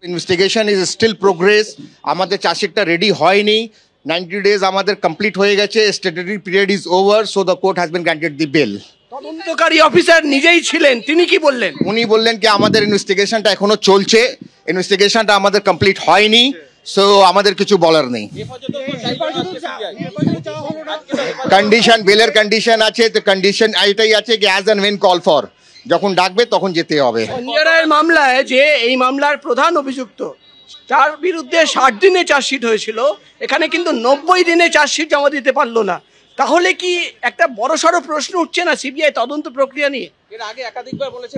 Investigation is still progress. আমাদের চার্জশিটটা ready হয়নি। 90 days আমাদের কমপ্লিট হয়ে গেছে। Statutory period is over, so the court has been granted the bail. তদন্তকারী officer নিজেই ছিলেন, তিনি কি বললেন? উনি বললেন কি আমাদের ইনভেস্টিগেশনটা এখনো চলছে, ইনভেস্টিগেশনটা আমাদের কমপ্লিট হয়নি, সো আমাদের কিছু বলার নেই। কন্ডিশন, বেলের কন্ডিশন আছে, তো কন্ডিশন এটাই আছে কি as and when call for, যখন ডাকবে তখন যেতে হবে। সঞ্জয় রায়ের মামলায় যে এই মামলার প্রধান অভিযুক্ত, তার বিরুদ্ধে 60 দিনে চার্জশিট হয়েছিল, এখানে কিন্তু 90 দিনে চার্জশিট জমা দিতে পারলো না। তাহলে কি একটা বড়সড় প্রশ্ন উঠছে না সিবিআই তদন্ত প্রক্রিয়া নিয়ে? এর আগে একাধিকবার বলেছে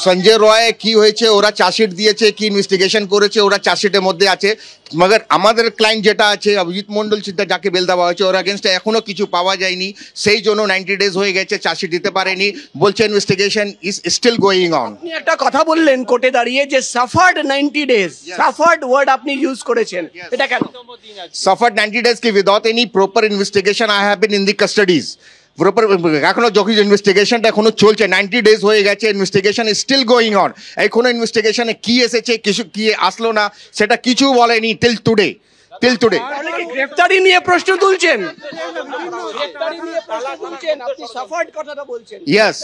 সঞ্জয় রয় কি হয়েছে, ওরা চার্জশিট দিয়েছে, কি ইনভেস্টিগেশন করেছে, ওরা চার্জশিটের মধ্যে আছে। মগর আমাদের ক্লায়েন্ট যেটা আছে অভিজিৎ মন্ডল, যাকে বেল দেওয়া হয়েছে, ওর এগেনস্টে এখনো কিছু পাওয়া যায়নি, সেই জন্য 90 ডেজ হয়ে গেছে, চার্জশিট দিতে পারেনি, বলছে investigation is still going on. আপনি একটা কথা বললেন কোর্টে দাঁড়িয়ে যে সাফার্ড 90 ডেজ, সাফার্ড ওয়ার্ড আপনি ইউজ করেছেন, এটা কেন? সাফার্ড 90 ডেজ কি without any proper investigation I have been in the custodies. এখনো যখন ইনভেস্টিগেশনটা এখনো চলছে, 90 ডেজ হয়ে গেছে, investigation is still going on. এখনো ইনভেস্টিগেশনে কি এসেছে, কিছু কি আসলো না, সেটা কিছু বলেনি টিল টুডে। গ্রেফতারি নিয়ে প্রশ্ন তুলছেন? ইয়েস,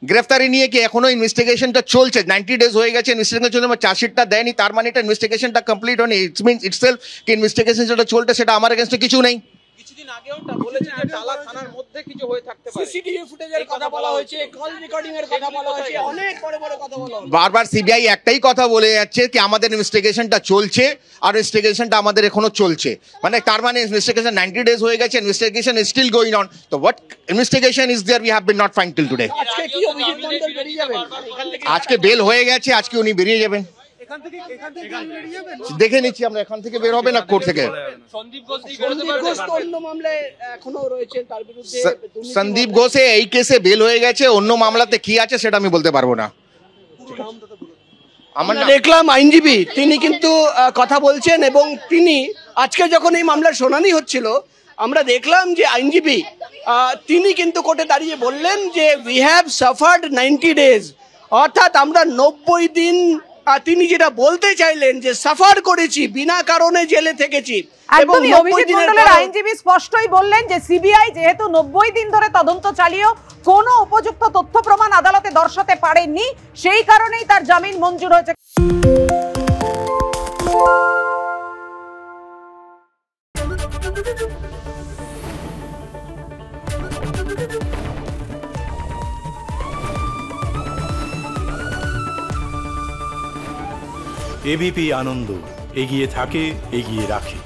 গ্রেফতারি নিয়ে কি এখনো ইনভেস্টিগেশনটা চলছে, 90 ডেজ হয়ে গেছে, ইনভেস্টিগেশন চলছে, চার্জশিটটা দেয়নি, তার মানে এটা ইনভেস্টিগেশনটা কমপ্লিট হয়নি। ইট মিনস ইটসেলফ কি ইনভেস্টিগেশন যেটা চলছে সেটা আমার এগেইনস্টে কিছু নেই। কিছুদিন আগেও বলেছে যে টালা থানার মধ্যে কিছু হয়ে থাকতে পারে, সিসিটিভি ফুটেজের কথা বলা হয়েছে, কল রেকর্ডিং এর কথা বলা হয়েছে, অনেক বড় বড় কথা বলা হয়েছে। বারবার সিবিআই একটাই কথা বলে যাচ্ছে কি আমাদের ইনভেস্টিগেশনটা চলছে, আর ইনভেস্টিগেশনটা আমাদের এখনো চলছে, মানে তার মানে ইনভেস্টিগেশন 90 ডেজ হয়ে গেছে, investigation is still going on. তো what investigation is there we have been not find till today. আজকে কি অভিজিৎ মন্ডল বেরিয়ে যাবেন? আজকে বেল হয়ে গেছে, আজকে উনি বেরিয়ে যাবেন। দেখে নিচ্ছি আমরা, এখান থেকে বের হবে না কোর্ট থেকে। সন্দীপ ঘোষ এই কেসে বেল হয়ে গেছে, অন্য মামলাতে কি আছে সেটা আমি বলতে পারবো না। আমরা দেখলাম আইনজীবী তিনি কিন্তু কথা বলছেন, এবং তিনি আজকে যখন এই মামলার শুনানি হচ্ছিল আমরা দেখলাম যে আইনজীবী তিনি কিন্তু কোর্টে দাঁড়িয়ে বললেন যে উই হ্যাভ সাফার্ড 90 ডেজ, অর্থাৎ আমরা 90 দিন, তিনি যেটা বলতে চাইলেন যে সাফার করেছি, বিনা কারণে জেলে থেকেছি। একদমই অভিজিৎ মন্ডলের আইনজীবী স্পষ্টই বললেন যে সিবিআই যেহেতু 90 দিন ধরে তদন্ত চালিয়েও কোনো উপযুক্ত তথ্য প্রমাণ আদালতে দর্শাতে পারেননি, সেই কারণেই তার জামিন মঞ্জুর হয়েছে। এবিপি আনন্দ, এগিয়ে থাকে, এগিয়ে রাখে।